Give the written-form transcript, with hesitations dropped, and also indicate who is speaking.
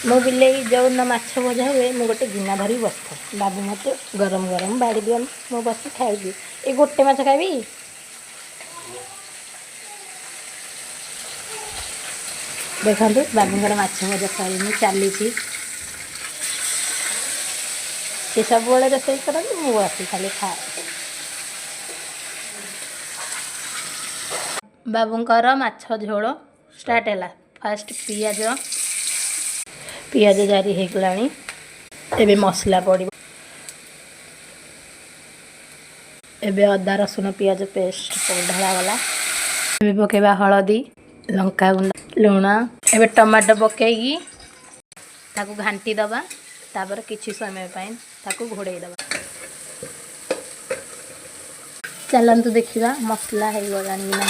Speaker 1: मो बिले जो न माछ भजा हुए मु गोटे गिना धरी बस बाबू मत गरम गरम बाड़ी दियन मु बस खाइबी ए गोटे माछ खाइबी। देखो बाबूर माछ भजा सरी चली सी सब रोषे करते मु बस खाली खाए। बाबूंकर माछ झोल स्टार्ट है। फास्ट पियाज पियाज जारी हो गलानी एबे मसला पड़ो एबे अदा रसुण पियाज पेस्ट ढला गला एबे पकेबा हलदी लंका गुंड लुण एबे टमाटो पकेगी ताकू घांटी दबा तापर किछि समय पाइन ताकू घोड़े दबा। चलंतु देखिबा मसला हो गलानी ना